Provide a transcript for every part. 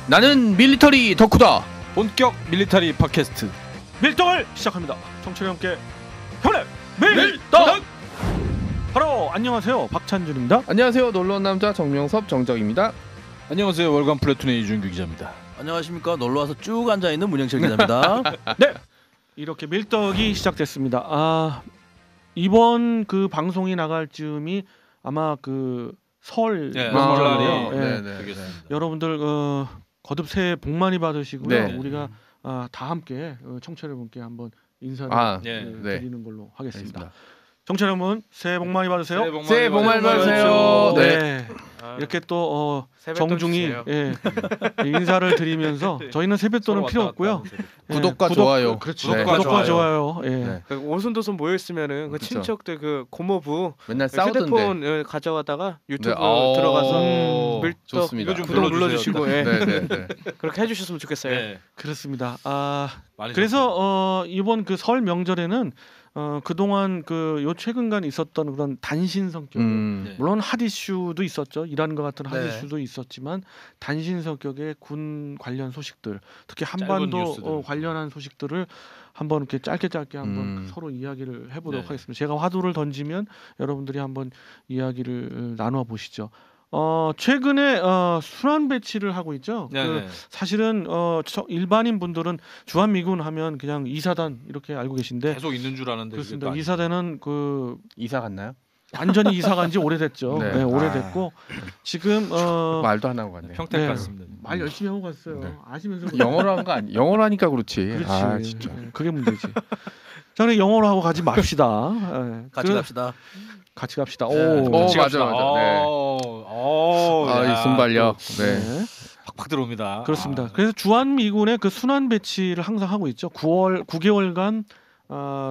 나는 밀리터리 덕후다. 본격 밀리터리 팟캐스트 밀떡을 시작합니다. 청취자 함께 형님 밀떡. 바로 안녕하세요, 박찬준입니다. 안녕하세요, 놀러온 남자 정명섭 정정입니다. 안녕하세요, 월간 플래툰의 이준규 기자입니다. 안녕하십니까, 놀러와서 쭉 앉아있는 문영철 기자입니다. 네, 이렇게 밀떡이 시작됐습니다. 이번 그 방송이 나갈 즈음이 아마 그 설 설날이 네. 여러분들 거듭 새해 복 많이 받으시고요. 네. 우리가 다 함께 청취자 여러분께 한번 인사를 드리는 걸로 하겠습니다. 알겠습니다. 청취자 여러분, 새해 복 많이 받으세요. 새해 복 많이 받으세요. 네. 이렇게 또 정중히 인사를 드리면서 저희는 세뱃돈은 필요 없고요. 구독과 좋아요. 그렇죠. 네. 구독과 좋아요. 네. 그 오손도손 모여 있으면은 그 친척들 그 고모부 맨날 싸우던데. 휴대폰 가져가다가 유튜브 네. 들어가서 밀떡 좋습니다. 이거 좀 구독 눌러주시고 네. 그렇게 해주셨으면 좋겠어요. 네. 그렇습니다. 그래서 이번 그 설 명절에는 그동안 요 최근간 있었던 그런 단신 성격, 물론 핫 이슈도 있었죠. 이란과 같은 핫 이슈도 있었지만 단신 성격의 군 관련 소식들, 특히 한반도 관련한 소식들을 한번 이렇게 짧게 한번 서로 이야기를 해보도록 하겠습니다. 제가 화두를 던지면 여러분들이 한번 이야기를 나누어 보시죠. 최근에 순환 배치를 하고 있죠. 사실은 일반인 분들은 주한미군 하면 그냥 2사단 이렇게 알고 계신데 계속 있는 줄 아는데 그렇습니다. 2사단은 이사 갔나요? 완전히 이사 간지 오래됐죠. 네. 네, 오래됐고 지금 말도 안 하고 갔네요. 평택 갔습니다. 말 열심히 하고 갔어요. 네. 아시면서 영어로 한 거 아니? 영어로 하니까 그렇지. 그렇지. 진짜. 그게 문제지. 저는 영어로 하고 가지 맙시다. 같이 갑시다. 같이 갑시다. 맞아. 네. 이 순발력. 네. 팍팍 들어옵니다. 그렇습니다. 그래서 주한미군의 그 순환 배치를 항상 하고 있죠. 9개월간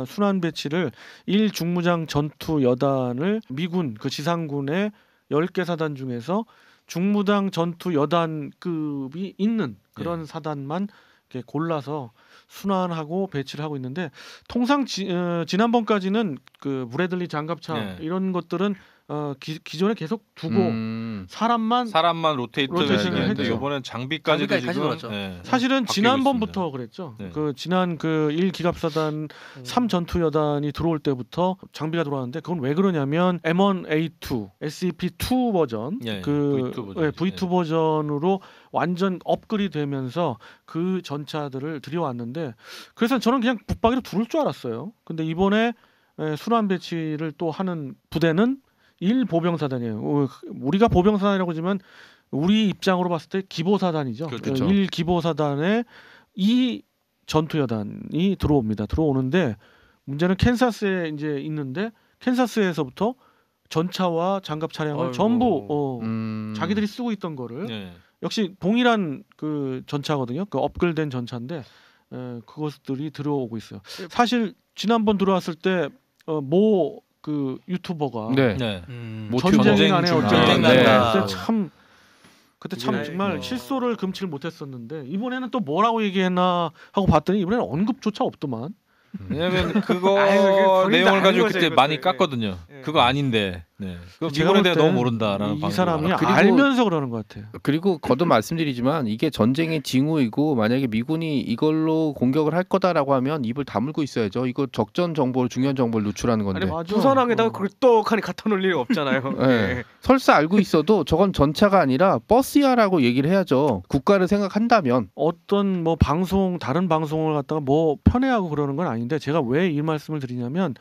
순환 배치를 1중무장 전투 여단을 미군 그 지상군의 10개 사단 중에서 중무장 전투 여단급이 있는 그런 사단만 이렇게 골라서 순환하고 배치를 하고 있는데 통상 지난번까지는 그 브래들리 장갑차 이런 것들은 기존에 계속 두고 사람만 로테이션을 했죠. 이번엔 장비까지도 지금 사실은 지난번부터 그랬죠. 그 지난 그 1기갑사단 3전투여단이 들어올 때부터 장비가 들어왔는데 그건 왜 그러냐면 M1A2 SEP2 버전 V2 버전으로 완전 업글이 되면서 그 전차들을 들여왔는데 그래서 저는 그냥 붙박이로 두를 줄 알았어요. 근데 이번에 순환 배치를 또 하는 부대는 1보병사단이에요. 우리가 보병사단이라고 하지만 우리 입장으로 봤을 때 기보사단이죠. 그렇죠. 1기보사단에 2 전투여단이 들어오는데 문제는 캔사스에 이제 있는데 캔사스에서부터 전차와 장갑 차량을 전부 자기들이 쓰고 있던 거를 역시 동일한 그 전차거든요. 그 업글된 전차인데 그것들이 들어오고 있어요. 사실 지난번 들어왔을 때 그 유튜버가 전쟁 안에 그때 참 정말 실소를 금치를 못했었는데 이번에는 또 뭐라고 얘기했나 하고 봤더니 이번에는 언급조차 없더만. 왜냐면 그거 내용을 가지고 그때 많이 깠거든요. 그거 아닌데. 그거 미군에 대해 너무 모른다라는 이 사람이 알면서 그러는 것 같아요. 그리고 거듭 말씀드리지만 이게 전쟁의 징후이고 만약에 미군이 이걸로 공격을 할 거다라고 하면 입을 다물고 있어야죠. 이거 적전 정보를 중요한 정보를 노출하는 건데. 부산항에다가 그걸 떡하니 갖다 놓을 일이 없잖아요. 설사 알고 있어도 저건 전차가 아니라 버스야라고 얘기를 해야죠. 국가를 생각한다면. 어떤 다른 방송을 갖다가 편애하고 그러는 건 아닌데 제가 왜 이 말씀을 드리냐면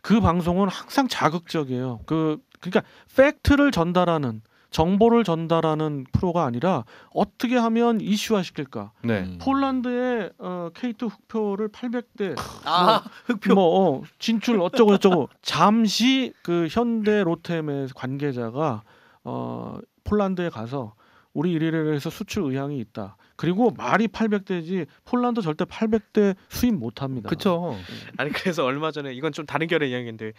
그 방송은 항상 자극적이에요. 그러니까 팩트를 전달하는 정보를 전달하는 프로가 아니라 어떻게 하면 이슈화 시킬까. 폴란드의 K2 흑표를 800대 흑표 진출 어쩌고 잠시 그 현대 로템의 관계자가 폴란드에 가서 우리 이래서 수출 의향이 있다. 그리고 말이 800대지 폴란드 절대 800대 수입 못합니다. 그렇죠. 아니 그래서 얼마 전에 이건 좀 다른 결의 이야기인데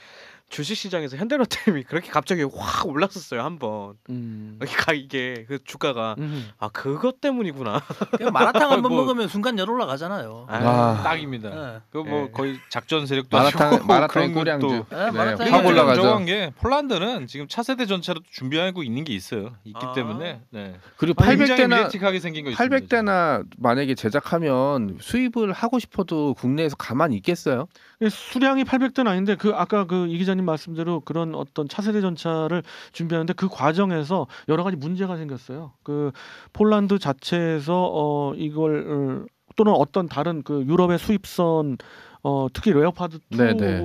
주식시장에서 현대로템이 그렇게 갑자기 확 올랐었어요 한번. 이게 그 주가가 그것 때문이구나. 마라탕 한번 뭐- 먹으면 순간 열 올라가잖아요. 딱입니다. 네. 그 뭐 네. 거의 작전 세력도 마라탕 그런 꼬량주. 것도 네, 마라탕이 확 올라가죠. 정한 게 폴란드는 지금 차세대 전차로 준비하고 있는 게 있기 아. 때문에 그리고 굉장히 800대나 밀리틱하게 생긴 거 있습니다. 800대나 만약에 제작하면 수입을 하고 싶어도 국내에서 가만히 있겠어요? 수량이 800대는 아닌데 그 아까 그 이 기자님 말씀대로 그런 어떤 차세대 전차를 준비하는데 그 과정에서 여러 가지 문제가 생겼어요. 그 폴란드 자체에서 이걸 또는 어떤 다른 그 유럽의 수입선 특히 레오파드 2 네네.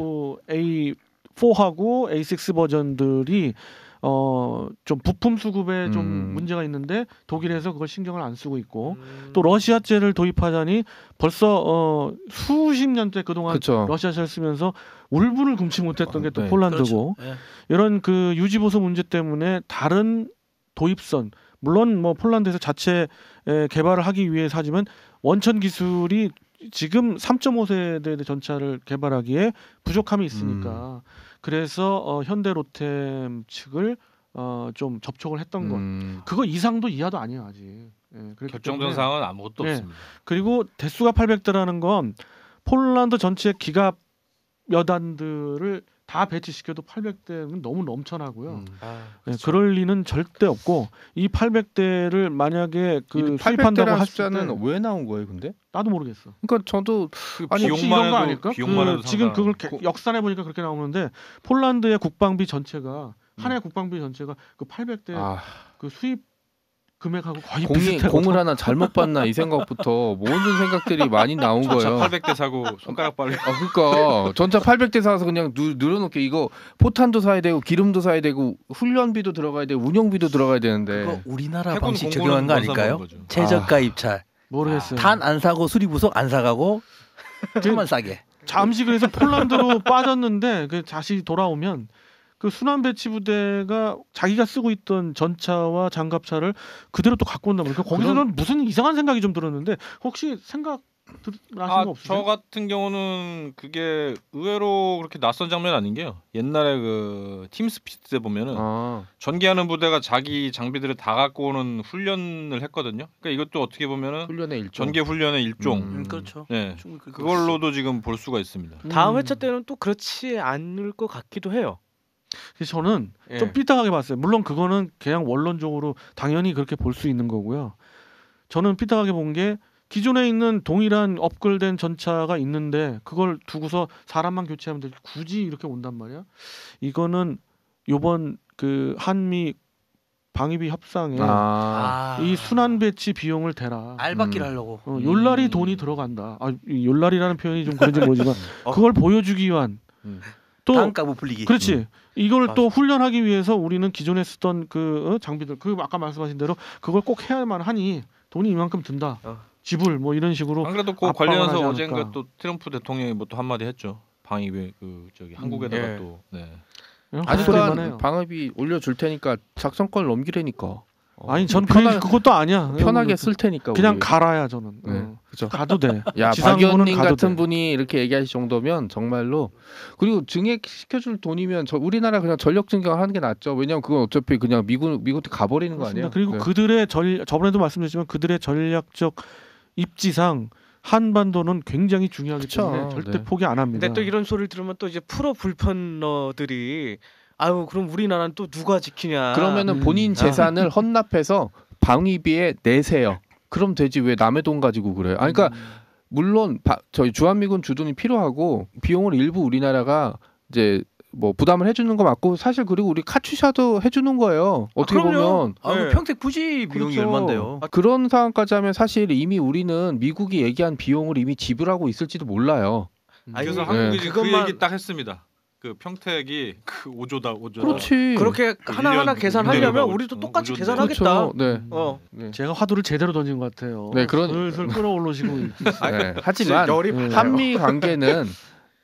A4하고 A6 버전들이 좀 부품 수급에 좀 문제가 있는데 독일에서 그걸 신경을 안 쓰고 있고 또 러시아제를 도입하자니 벌써 수십 년째 그동안 그쵸. 러시아제를 쓰면서 울분을 금치 못했던 게 또 네. 폴란드고 그렇죠. 네. 이런 그 유지 보수 문제 때문에 다른 도입선 물론 뭐 폴란드에서 자체 개발을 하기 위해서 하지만 원천 기술이 지금 3.5세대 전차를 개발하기에 부족함이 있으니까 그래서 현대로템 측을 좀 접촉을 했던 것. 그거 이상도 이하도 아니에요 아직. 그렇기 결정된 때문에. 사항은 아무것도 네. 없습니다. 그리고 대수가 800대라는 건 폴란드 전체 기갑 여단들을 다 배치시켜도 800대는 너무 넘쳐나고요. 그럴 리는 절대 없고 이 800대를 만약에 그 수입한다고 800대라는 했을 숫자는 때 왜 나온 거예요, 근데? 나도 모르겠어. 그러니까 저도 아니 혹시 이런 거 아닐까? 비용만 해도 지금 그걸 상당한- 역산해 보니까 그렇게 나오는데 폴란드의 국방비 전체가 한 해 국방비 전체가 그 800대 그 수입 금액하고 거의 비슷해요. 공을 하나 잘못 봤나 이 생각부터 모든 생각들이 많이 나온 전차 거예요. 800대 사고 손가락 빨리. 그러니까 전차 800대 사서 그냥 늘어놓게 이거 포탄도 사야 되고 기름도 사야 되고 훈련비도 들어가야 되고 운영비도 들어가야 되는데 그거 우리나라 해군 방식 공군은 적용한 거 뭔 상관인 아닐까요? 거죠? 최저가 입찰. 모르겠어요. 탄 안 사고 수리 부속 안 사가고 차만 싸게. 잠시 그래서 폴란드로 빠졌는데 그 다시 돌아오면 그 순환 배치 부대가 자기가 쓰고 있던 전차와 장갑차를 그대로 또 갖고 온다 보니까 거기서는 무슨 이상한 생각이 좀 들었는데 혹시 생각 나신 거 없으세요? 저 같은 경우는 그게 의외로 그렇게 낯선 장면 아닌 게요. 옛날에 그 팀스피드 때 보면은 전개하는 부대가 자기 장비들을 다 갖고 오는 훈련을 했거든요. 그러니까 이것도 어떻게 보면은 훈련의 일종. 전개 훈련의 일종. 그렇죠. 네. 충분히 그럴 그걸로도 지금 볼 수가 있습니다. 다음 회차 때는 또 그렇지 않을 것 같기도 해요. 그래서 저는 예. 좀 삐딱하게 봤어요. 물론 그거는 그냥 원론적으로 당연히 그렇게 볼 수 있는 거고요. 저는 삐딱하게 본 게 기존에 있는 동일한 업글된 전차가 있는데 그걸 두고서 사람만 교체하면 되지 굳이 이렇게 온단 말이야. 이거는 요번 그 한미 방위비 협상에 이 순환 배치 비용을 대라. 알박기를 하려고. 욜라리 돈이 들어간다. 이 욜라리라는 표현이 좀 그런지 모르지만 그걸 보여주기 위한 또 단가 부풀리기. 그렇지. 이걸 또 훈련하기 위해서 우리는 기존에 쓰던 그 장비들 그 아까 말씀하신 대로 그걸 꼭 해야만 하니 돈이 이만큼 든다. 지불 뭐 이런 식으로. 안 그래도 그 압박을 관련해서 하지 어젠가 않을까. 또 트럼프 대통령이 뭐 또 한마디 했죠. 방위비 그 저기 한국에다가 예. 또 네. 헛소리만 해요. 아직도 방업이 올려줄 테니까 작성권을 넘기려니까. 아니 전 편하게- 그것도 아니야. 편하게 쓸 테니까. 그냥 우리. 갈아야 저는. 네, 그죠. 가도 돼. 야, 박 지상군은 의원님 가도 같은 돼. 분이 이렇게 얘기하실 정도면 정말로 그리고 증액 시켜줄 돈이면 우리나라 그냥 전력 증강하는 게 낫죠. 왜냐하면 그건 어차피 그냥 미국한테 가버리는 거 아니에요. 그리고 네. 그들의 저번에도 말씀드렸지만 그들의 전략적 입지상 한반도는 굉장히 중요하기 그쵸. 때문에 절대 네. 포기 안 합니다. 근데 또 이런 소리를 들으면 또 이제 프로 불편러들이 아유 그럼 우리나라는 또 누가 지키냐. 그러면은 본인 재산을 헌납해서 방위비에 내세요. 그럼 되지 왜 남의 돈 가지고 그래요? 아니, 그러니까 물론 저희 주한미군 주둔이 필요하고 비용을 일부 우리나라가 이제 뭐 부담을 해주는 거 맞고 사실 그리고 우리 카츄샤도 해주는 거예요. 어떻게 그럼요. 보면 네. 평택 부지 비용이 그렇죠. 얼마인데요? 그런 상황까지 하면 사실 이미 우리는 미국이 얘기한 비용을 이미 지불하고 있을지도 몰라요. 아니, 그래서 네. 한국이 그 그것만- 얘기 딱 했습니다. 그 평택이 그 5조다 5조. 그렇지. 그렇게 하나하나 일년 계산하려면 내려가고 우리도 똑같이 오전에. 계산하겠다. 그렇죠. 네. 네. 제가 화두를 제대로 던진 것 같아요. 네, 슬슬 끌어올리시고 있어요. 네. 하지만 열이 네. 받아요.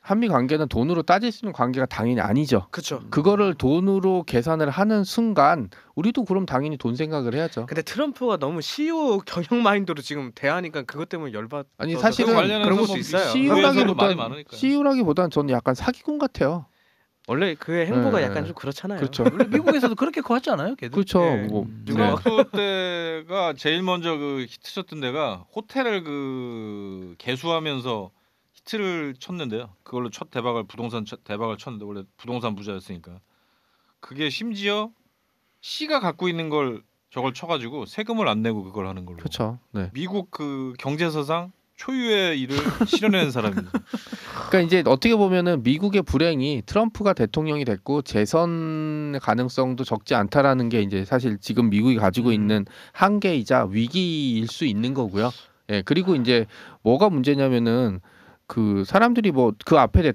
한미 관계는 돈으로 따질 수 있는 관계가 당연히 아니죠. 그렇죠. 그거를 돈으로 계산을 하는 순간 우리도 그럼 당연히 돈 생각을 해야죠. 근데 트럼프가 너무 CEO 경영 마인드로 지금 대하니까 그것 때문에 열받. 아니 사실은 그런 것도 있어요. CEO라기보단 CEO라기보단 저는 약간 사기꾼 같아요. 원래 그의 행보가 약간 좀 그렇잖아요. 그렇죠. 원래 미국에서도 그렇게 커왔지 않아요? 걔도? 그렇죠. 네. 뭐 드라프트 때가 제일 먼저 그 히트쳤던 데가 호텔을 그 개수하면서 히트를 쳤는데요. 그걸로 첫 대박을 대박을 쳤는데 원래 부동산 부자였으니까 그게 심지어 C가 갖고 있는 걸 저걸 쳐가지고 세금을 안 내고 그걸 하는 걸로. 그렇죠. 네. 미국 그 경제사상 초유의 일을 실현해낸 사람입니다. 그러니까 이제 어떻게 보면은 미국의 불행이 트럼프가 대통령이 됐고 재선 가능성도 적지 않다라는 게 이제 사실 지금 미국이 가지고 있는 한계이자 위기일 수 있는 거고요. 예, 그리고 이제 뭐가 문제냐면은 그 사람들이 뭐 그 앞에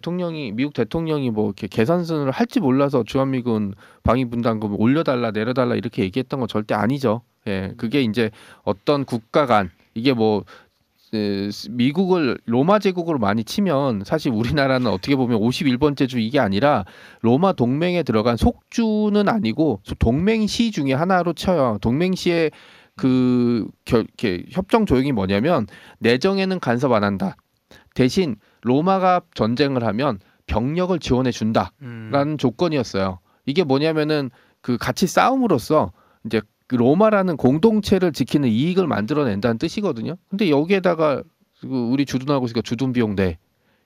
미국 대통령이 뭐 이렇게 계산을 할지 몰라서 주한미군 방위분담금 올려달라 내려달라 이렇게 얘기했던 건 절대 아니죠. 예, 그게 이제 어떤 국가 간 이게 뭐 미국을 로마 제국으로 많이 치면 사실 우리나라는 어떻게 보면 51번째 주 이게 아니라 로마 동맹에 들어간 속주는 아니고 동맹시 중에 하나로 쳐요. 동맹시의 그 협정 조항이 뭐냐면 내정에는 간섭 안 한다. 대신 로마가 전쟁을 하면 병력을 지원해 준다라는 조건이었어요. 이게 뭐냐면은 그 같이 싸움으로써 이제 로마라는 공동체를 지키는 이익을 만들어낸다는 뜻이거든요. 근데 여기에다가 우리 주둔하고 있으니까 주둔 비용 내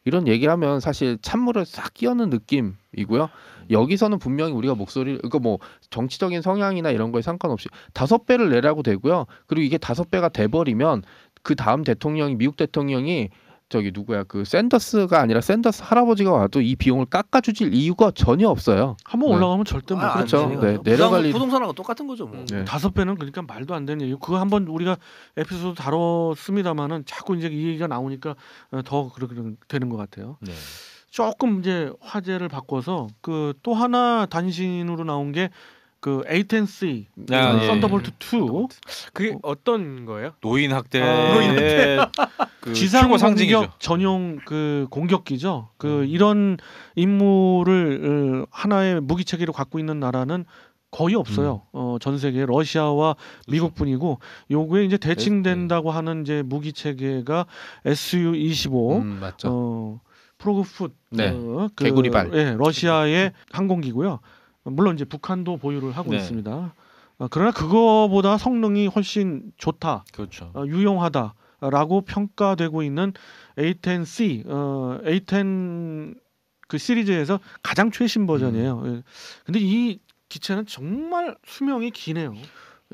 이런 얘기를 하면 사실 찬물을 싹 끼얹는 느낌이고요. 여기서는 분명히 우리가 목소리를 그러니까 뭐 정치적인 성향이나 이런 거에 상관없이 5배를 내라고 되고요. 그리고 이게 5배가 돼버리면 그 다음 대통령이 미국 대통령이 저기 누구야 그 샌더스가 아니라 샌더스 할아버지가 와도 이 비용을 깎아주질 이유가 전혀 없어요. 한번 올라가면 절대 못 그렇죠. 네, 내려갈 일 부동산하고 똑같은 거죠. 뭐. 네. 5배는 그러니까 말도 안 되는 얘기. 그거 한번 우리가 에피소드 다뤘습니다만은 자꾸 이제 이 얘기가 나오니까 더 그렇게 되는 것 같아요. 네. 조금 이제 화제를 바꿔서 그 또 하나 단신으로 나온 게 그 A10C 썬더볼트 2 그게 어떤 거예요? 노인 학대의 그 지상 최고 상징이죠. 공격 전용 그 공격기죠. 그 이런 임무를 하나의 무기 체계로 갖고 있는 나라는 거의 없어요. 전 세계 러시아와 미국뿐이고 요거에 이제 대칭된다고 하는 이제 무기 체계가 Su-25 맞죠. 프로그풋 네. 개구리발. 예, 러시아의 항공기고요. 물론 이제 북한도 보유를 하고 네. 있습니다. 그러나 그거보다 성능이 훨씬 좋다, 그렇죠. 유용하다라고 평가되고 있는 A10C, A10 그 시리즈에서 가장 최신 버전이에요. 예. 근데 이 기체는 정말 수명이 기네요.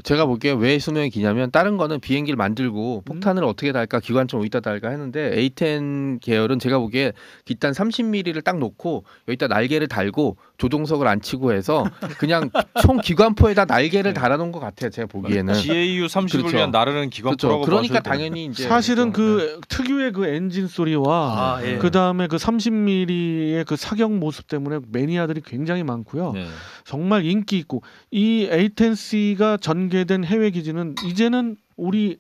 제가 보기에 왜 수명이 기냐면 다른 거는 비행기를 만들고 폭탄을 어떻게 달까 기관총 어디다 달까 했는데 A10 계열은 제가 보기에 깃단 30mm를 딱 놓고 여기다 날개를 달고 조종석을 안 치고 해서 그냥 총 기관포에다 날개를 달아놓은 것 같아요. 제가 보기에는. GAU 30을 그렇죠. 위한 나르는 기관포라고 그렇죠. 그러니까 당연히 이제 사실은 그렇죠. 그 특유의 그 엔진 소리와 그 다음에 그 30mm의 그 사격 모습 때문에 매니아들이 굉장히 많고요. 네. 정말 인기 있고 이 A10C가 전개된 해외 기지는 이제는 우리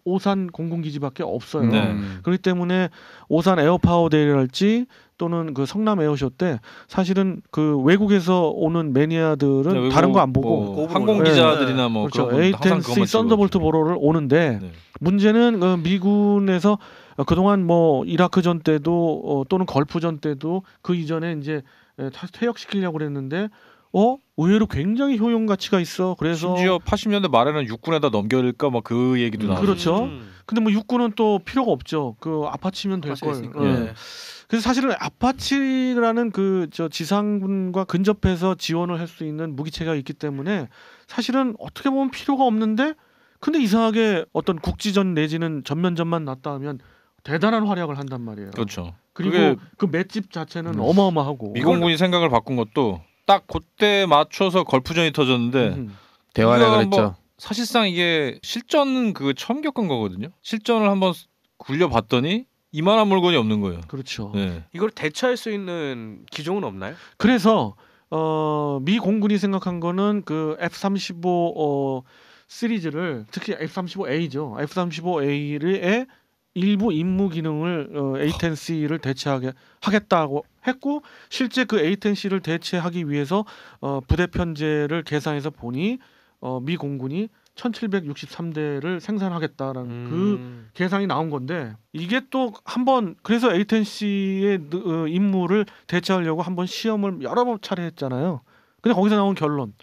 오산 공군기지밖에 없어요. 네. 그렇기 때문에 오산 에어파워 데이랄지 또는 그 성남 에어쇼 때 사실은 그 외국에서 오는 매니아들은 다른 거 안 보고 뭐 항공 기자들이나 뭐 그렇죠. 그런 분 항상 A10C 그것만 썬더볼트 찍어요. 보러를 오는데 네. 문제는 그 미군에서 그동안 뭐 이라크전 때도 또는 걸프전 때도 그 이전에 이제 퇴역시키려고 그랬는데 의외로 굉장히 효용 가치가 있어. 그래서 심지어 80년대 말에는 육군에다 넘겨릴까 막 그 얘기도 나왔어요. 그렇죠. 근데 뭐 육군은 또 필요가 없죠. 그 아파치면 될 걸. 네. 그래서 사실은 아파치라는 그 저 지상군과 근접해서 지원을 할 수 있는 무기체가 있기 때문에 사실은 어떻게 보면 필요가 없는데 근데 이상하게 어떤 국지전 내지는 전면전만 났다 하면 대단한 활약을 한단 말이에요. 그렇죠. 그리고 그 맷집 자체는 어마어마하고 미공군이 생각을 바꾼 것도 딱 그때 맞춰서 걸프전이 터졌는데 대화를 그랬죠. 사실상 이게 실전 그 처음 겪은 거거든요. 실전을 한번 굴려봤더니 이만한 물건이 없는 거예요. 그렇죠. 네. 이걸 대처할 수 있는 기종은 없나요? 그래서 미 공군이 생각한 거는 그 F-35 시리즈를 특히 F-35A죠. F-35A의 일부 임무 기능을 A10C를 대체하게 하겠다고 했고 실제 그 A10C를 대체하기 위해서 부대 편제를 계산해서 보니 미 공군이 1763대를 생산하겠다라는 그 계산이 나온 건데 이게 또 한번 그래서 A10C의 임무를 대체하려고 한번 시험을 여러 차례 했잖아요. 근데 거기서 나온 결론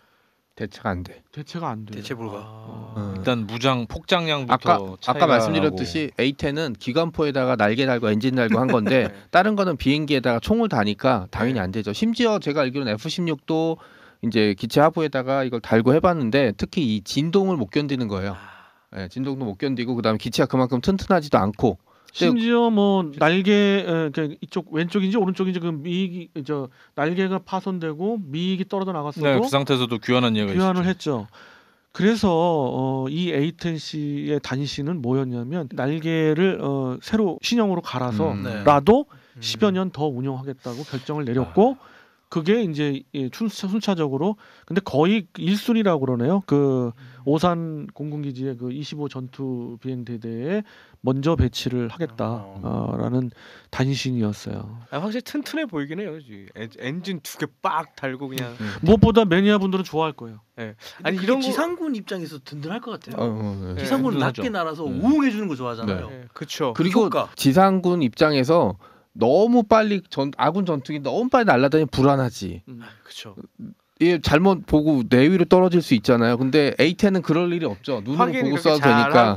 대체가 안 돼. 대체가 안 돼. 대체 불가. 일단 무장 폭장량부터 아까 말씀드렸듯이 A10은 기관포에다가 날개 달고 엔진 달고 한 건데 네. 다른 거는 비행기에다가 총을 다니까 당연히 안 되죠. 심지어 제가 알기로는 F-16도 이제 기체 하부에다가 이걸 달고 해봤는데 특히 이 진동을 못 견디는 거예요. 네, 진동도 못 견디고 그다음에 기체가 그만큼 튼튼하지도 않고. 심지어 뭐 날개 이쪽 왼쪽인지 오른쪽인지 그 미익이 날개가 파손되고 미익이 떨어져 나갔어도 네, 그 상태에서도 귀환한 예가 귀환을 있었죠. 했죠. 그래서 이 A10C의 단신은 뭐였냐면 날개를 새로 신형으로 갈아서라도 10여 년 더 운영하겠다고 결정을 내렸고 그게 이제 순차적으로 근데 거의 1순위라고 그러네요. 그 오산 공군기지의 그 25 전투 비행대대에 먼저 배치를 하겠다라는 단신이었어요. 확실히 튼튼해 보이긴 해요. 엔진 2개 빡 달고 그냥 무엇보다 매니아 분들은 좋아할 거예요. 네. 아니 이런 지상군 입장에서 든든할 것 같아요. 네. 지상군은 낮게 날아서 우웅해 주는 거 좋아하잖아요. 네. 그렇죠. 그리고 효과. 지상군 입장에서 너무 빨리 아군 전투기 너무 빨리 날아다니면 불안하지. 그렇죠. 예, 잘못 보고 내 위로 떨어질 수 있잖아요. 근데 A10은 그럴 일이 없죠. 눈으로 보고 쏴도 되니까.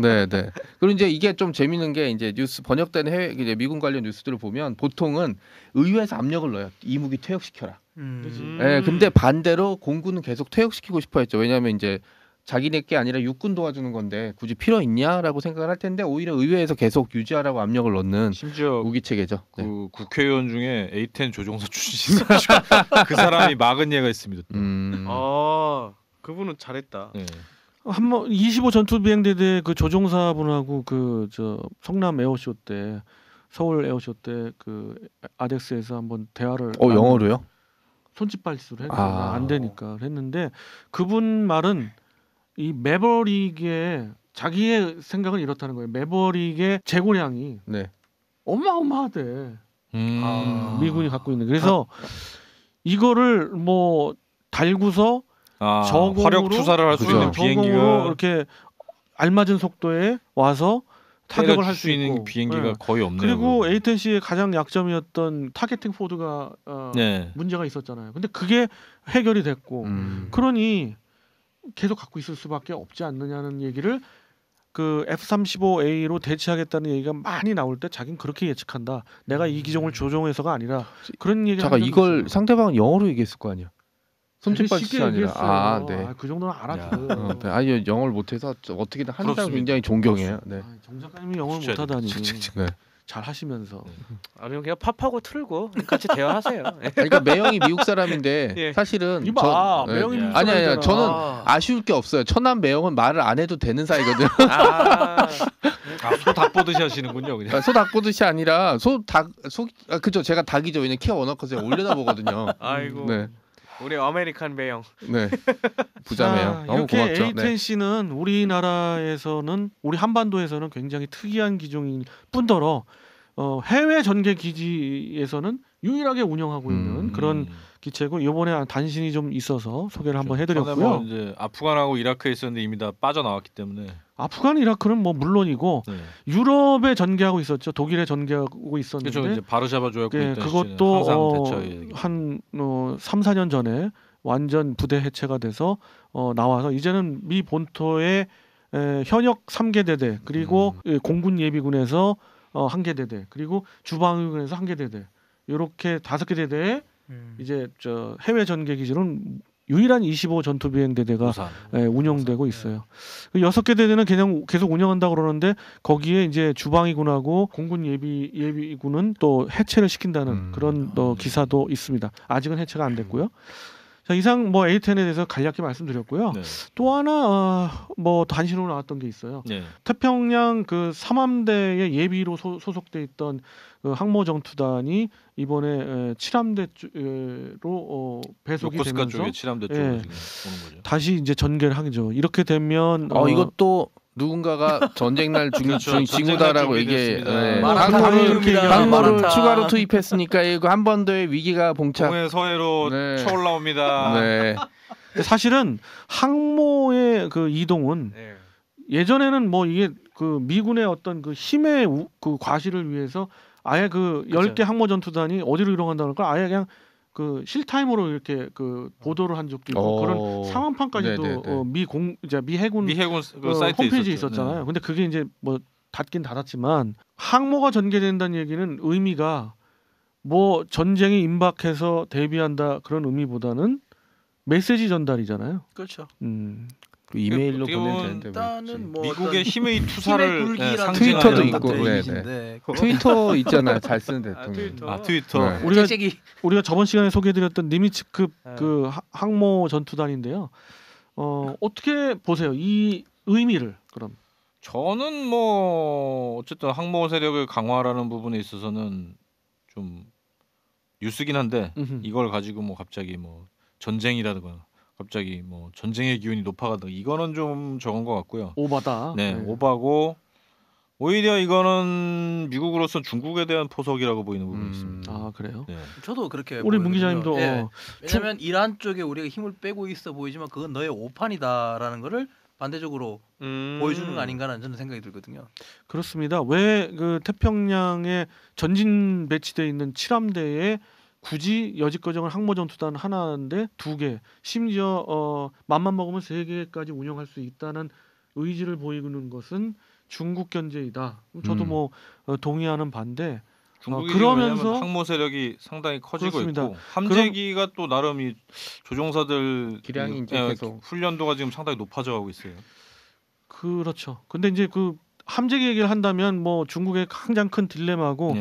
네, 네. 그리고 이제 이게 좀 재밌는 게 이제 뉴스 번역된 해외 이제 미군 관련 뉴스들을 보면 보통은 의회에서 압력을 넣어요. 이 무기 퇴역시켜라. 네, 근데 반대로 공군은 계속 퇴역시키고 싶어했죠. 왜냐하면 이제 자기네께 아니라 육군 도와주는 건데 굳이 필요 있냐라고 생각을 할 텐데 오히려 의회에서 계속 유지하라고 압력을 넣는 심지어 무기 체계죠. 그 국회의원 중에 A10 조종사 출신이 그 사람이 막은 예가 있습니다. 그분은 잘했다. 네. 한번 25 전투 비행대대 그 조종사분하고 그 성남 에어쇼 때 서울 에어쇼 때 그 아덱스에서 한번 대화를 영어로요? 손짓발수를 했는데 안 되니까 했는데 그분 말은 이 매버릭의 자기의 생각은 이렇다는 거예요. 매버릭의 재고량이 어마어마하대. 미군이 갖고 있는. 그래서 이거를 뭐 달고서 저공으로 화력 투사를 할 수 있는 비행기가 이렇게 알맞은 속도에 와서 타격을 할 수 있는 비행기가 거의 없네요. 그리고 A10C의 가장 약점이었던 타겟팅 포드가 문제가 있었잖아요. 근데 그게 해결이 됐고 그러니 계속 갖고 있을 수밖에 없지 않느냐는 얘기를 그 F-35A로 대체하겠다는 얘기가 많이 나올 때 자기는 그렇게 예측한다. 내가 이 기종을 조종해서가 아니라 그런 얘기를 잠깐 이걸 있어요. 상대방은 영어로 얘기했을 거 아니야. 손짓발짓이 아니라 네. 그 정도는 알아줘. 네. 아니 영어를 못해서 어떻게든 한다고 굉장히 존경해요. 네. 정 작가님이 영어를 못하다니. 네. 잘 하시면서 아니면 그냥 팝하고 틀고 같이 대화하세요. 그러니까 매형이 미국 사람인데 사실은 매형이 미국 아니야 저는 아쉬울 게 없어요. 천안 매형은 말을 안 해도 되는 사이거든요. 소 닭 보듯이 하시는군요. 그냥. 소 닭 보듯이 아니라 그죠 제가 닭이죠. 왜냐면 키가 워낙 커서 올려다 보거든요. 아이고. 네. 우리 아메리칸 매형. 네. 부자 매형. 너무 이렇게 고맙죠. A10C는 우리나라에서는 우리 한반도에서는 굉장히 특이한 기종일 뿐더러 해외 전개 기지에서는 유일하게 운영하고 있는 그런 기체고 이번에 단신이 좀 있어서 소개를 한번 해드렸고요. 뭐 이제 아프간하고 이라크에 있었는데 이미 다 빠져나왔기 때문에 아프간, 이라크는 뭐 물론이고 유럽에 전개하고 있었죠. 독일에 전개하고 있었는데 그렇죠. 이제 바르샤바 조약국 있던 그것도 한 3, 4년 전에 완전 부대 해체가 돼서 나와서 이제는 미 본토의 현역 3개 대대 그리고 공군 예비군에서 1개 대대 그리고 주방위군에서 1개 대대 이렇게 5개 대대에 이제 해외 전개 기지는 유일한 25 전투 비행 대대가 운영되고 있어요. 6개 대대는 그냥 계속 운영한다고 그러는데 거기에 이제 주방위군하고 공군 예비군은 또 해체를 시킨다는 그런 기사도 있습니다. 아직은 해체가 안 됐고요. 자, 이상 뭐 A10에 대해서 간략히 말씀드렸고요. 또 하나 뭐 단신으로 나왔던 게 있어요. 태평양 그 삼함대의 예비로 소속돼 있던 그 항모 정투단이 이번에 7함대로 배속이 되면서 쪽에 7함대 쪽으로 지금 오는 거죠. 다시 이제 전개를 하죠. 이렇게 되면 이것도 누군가가 전쟁날 징후다라고 얘기해. 항모를 추가로 투입했으니까 이거 한반도의 위기가 봉착. 동해 서해로 쳐올라옵니다. 네. 근데 사실은 항모의 그 이동은 네. 예전에는 뭐 이게 그 미군의 어떤 그 힘의 그 과시를 위해서 아예 그 10개 항모 전투단이 어디로 이동한다는 걸 아예 그냥 그 실타임으로 이렇게 그 보도를 한 적도 있고 그런 상황판까지도 미 해군 그 사이트에 홈페이지에 있었잖아요. 네. 근데 그게 이제 뭐 닫긴 닫았지만 항모가 전개된다는 얘기는 의미가 뭐 전쟁이 임박해서 대비한다 그런 의미보다는 메시지 전달이잖아요. 그렇죠. 그 이메일로 보내면 되는데 일단은 뭐 미국의 힘의 투사를 트위터도 있고 트위터 있잖아요. 잘 쓰는 대통령. 트위터. 네. 우리가 저번 시간에 소개해드렸던 니미츠급 그 항모 전투단인데요. 어떻게 보세요? 이 의미를 그럼? 저는 뭐 어쨌든 항모 세력을 강화하라는 부분에 있어서는 좀 뉴스긴 한데 이걸 가지고 뭐 갑자기 뭐 전쟁이라든가 갑자기 뭐 전쟁의 기운이 높아가다 이거는 좀 적은 것 같고요. 오바다. 네, 오바고 오히려 이거는 미국으로서 중국에 대한 포석이라고 보이는 부분이 있습니다. 아 그래요? 네. 저도 그렇게 우리 문 기자님도 왜냐하면 이란 쪽에 우리가 힘을 빼고 있어 보이지만 그건 너의 오판이다라는 거를 반대적으로 보여주는 거 아닌가라는 저는 생각이 들거든요. 그렇습니다. 왜 그 태평양에 전진 배치되어 있는 7함대에 굳이 여직거정을 항모전투단 하나인데 2개, 심지어 맘만 먹으면 3개까지 운영할 수 있다는 의지를 보이는 것은 중국 견제이다. 저도 뭐 동의하는 반대. 중국이 그러면서 항모 세력이 상당히 커지고 그렇습니다. 있고 함재기가 또 나름 이 조종사들 기량이 이제 계속 훈련도가 지금 상당히 높아져가고 있어요. 그렇죠. 근데 이제 그 함재기 얘기를 한다면 뭐 중국의 가장 큰 딜레마고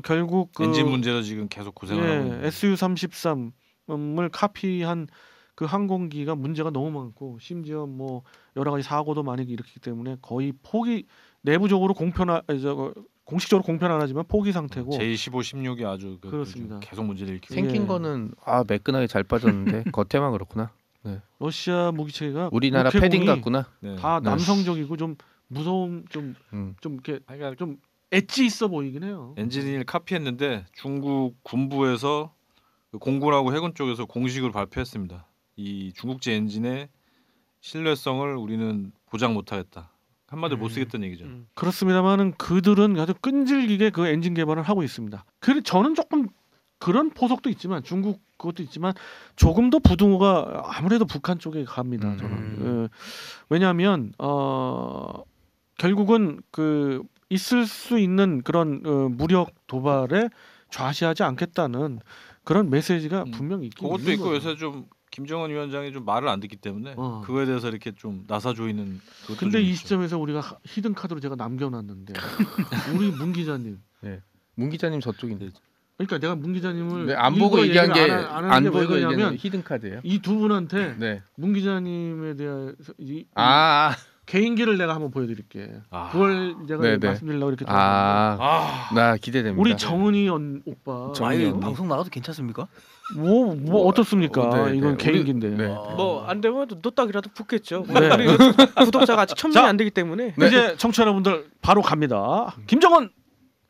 결국 그 엔진 문제로 지금 계속 고생을 하고 있는 SU-33을 카피한 그 항공기가 문제가 너무 많고 심지어 뭐 여러 가지 사고도 많이 일으키기 때문에 거의 포기 내부적으로 공식적으로 공표는 안 하지만 포기 상태고 J-15, 16이 아주 그렇습니다. 계속 문제를 일으키고 생긴 거는 매끈하게 잘 빠졌는데 겉에만 그렇구나. 네. 러시아 무기체계가 우리나라 패딩 같구나. 다 남성적이고 좀 무서운 좀 이렇게 좀 엣지 있어 보이긴 해요. 엔진을 카피했는데 중국 군부에서 공군하고 해군 쪽에서 공식으로 발표했습니다. 이 중국제 엔진의 신뢰성을 우리는 보장 못하겠다. 한마디로 못 쓰겠다는 얘기죠. 그렇습니다만은 그들은 아주 끈질기게 그 엔진 개발을 하고 있습니다. 그래서 저는 조금 그런 포석도 있지만 중국 그것도 있지만 조금 더 부등호가 아무래도 북한 쪽에 갑니다. 저는 왜냐하면 결국은 그 있을 수 있는 그런 무력 도발에 좌시하지 않겠다는 그런 메시지가 분명히 있긴 있는 그것도 있고 거죠. 요새 좀 김정은 위원장이 좀 말을 안 듣기 때문에 그거에 대해서 이렇게 좀 나사 조이는. 근데 이 시점에서 우리가 히든 카드로 제가 남겨놨는데 우리 문 기자님, 문 기자님 저쪽인데. 그러니까 내가 문 기자님을 안 보고 얘기한 게 안 보고 얘기하면 히든 카드예요. 이 두 분한테 문 기자님에 대해서 개인기를 내가 한번 보여드릴게. 그걸 제가 말씀드리려고 이렇게 나 기대됩니다. 우리 정은이 오빠. 방송 나가도 괜찮습니까? 뭐 어떻습니까? 이건 개인기인데. 뭐 안 되면 노딱이라도 붙겠죠. 우리 구독자가 아직 1000명이 안 되기 때문에. 이제 청취자 여러분들 바로 갑니다. 김정은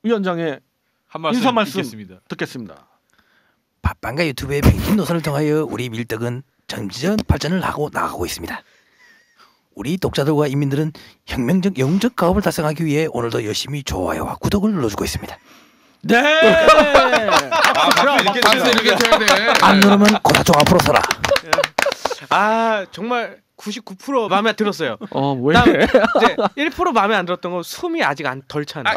위원장의 인사 말씀 듣겠습니다. 팟빵과 유튜브의 팽진 노선을 통하여 우리 밀떡은 점점 발전을 하고 나가고 있습니다. 우리 독자들과 인민들은 혁명적 영웅적 가업을 달성하기 위해 오늘도 열심히 좋아요와 구독을 눌러주고 있습니다. 네. 박수 이렇게 쳐야 돼. 안 누르면 고사총 앞으로 서라. 정말 99% 마음에 들었어요. 왜? 이제 1% 마음에 안 들었던 건 숨이 아직 덜 차네.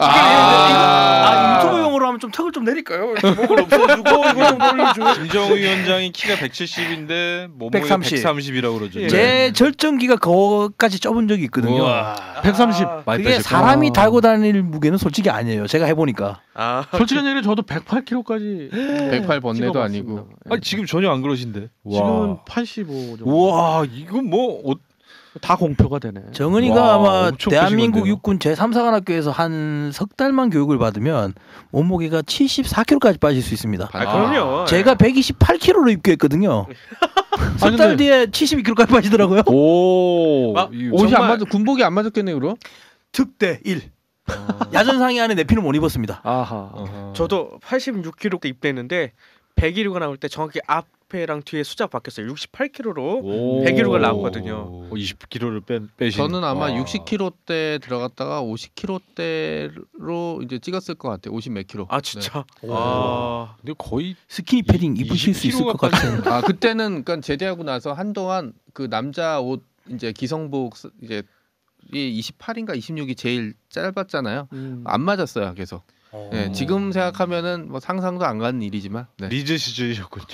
유튜브용으로 하면 좀 턱을 좀 내릴까요? 목을 없애주고 이거 좀 돌려줘. 김정은 위원장이 키가 170인데 몸무게 130이라고 그러죠. 제 절정기가 거기까지 쪄본 적이 있거든요. 130. 그게 사람이 달고 다닐 무게는 솔직히 아니에요. 제가 해보니까. 솔직한 얘기는 저도 108kg까지 108 번뇌도 아니고. 아니 지금 전혀 안 그러신데. 지금은 85 정도. 우와 이건 뭐 다 공표가 되네. 정은이가 아마 대한민국 육군 제3사관학교에서 한 석 달만 교육을 받으면 몸무게가 74kg까지 빠질 수 있습니다. 그럼요. 제가 128kg로 입교했거든요. 석 달 뒤에 72kg까지 빠지더라고요. 옷이 안 맞아. 군복이 안 맞았겠네요, 그럼? 특대 1. 야전상의 안에 내피는 못 입었습니다. 저도 86kg 때 입대했는데 100이루가 나올 때 정확히 앞에랑 뒤에 숫자가 바뀌었어요. 68kg로 100이루가 나왔거든요. 20kg를 빼신. 저는 아마 60kg대 들어갔다가 50kg대로 이제 찍었을 것 같아요. 50 몇 킬로. 아 진짜. 네. 아 근데 거의 스키니 패딩 입으실 수 있을 것 같아요. 아 그때는 그러니까 제대하고 나서 한동안 그 남자 옷 이제 기성복 이제 28인가 26이 제일 짧았잖아요. 안 맞았어요, 계속. 네, 지금 생각하면은 뭐 상상도 안 가는 일이지만 네. 리즈 시즌이셨군요.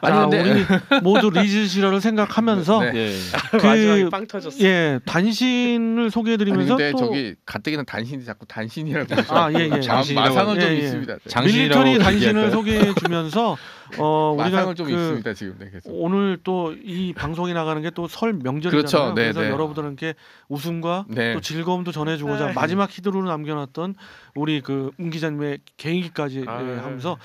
아니 근데 우리 모두 리즈 시절을 생각하면서 네. 예. 마지막에 빵 터졌어. 예 단신을 소개해드리면서 근데 또 저기 가뜩이나 단신이 자꾸 단신이라고 예. 마상은 좀 예, 예. 있습니다. 네. 밀리터리 단신을 소개해주면서 우리가 마상은 좀 있습니다 지금. 네, 계속. 오늘 또 이 방송이 나가는 게 또 설 명절이잖아요. 그렇죠. 네, 그래서 네. 여러분들께 웃음과 네. 또 즐거움도 전해주고자 마지막 히드로 남겨놨던 우리 그 웅 기자님의 개인기까지 하면서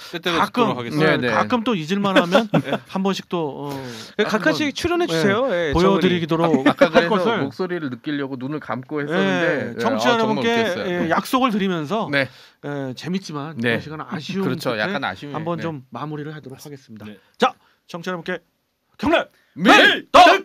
가끔 또 잊을만하면 한 번씩 또 가끔씩 출연해 주세요. 예, 보여드리도록 아까 할 그래서 것을 목소리를 느끼려고 눈을 감고 했었는데 청취자 여러분께 정말 약속을 드리면서 네. 재밌지만 네. 이 시간은 아쉬운 그렇죠. 끝에 약간 아쉬움이 한번 네. 좀 마무리를 하도록 하겠습니다. 네. 자, 청취자 여러분께 경례 밀떡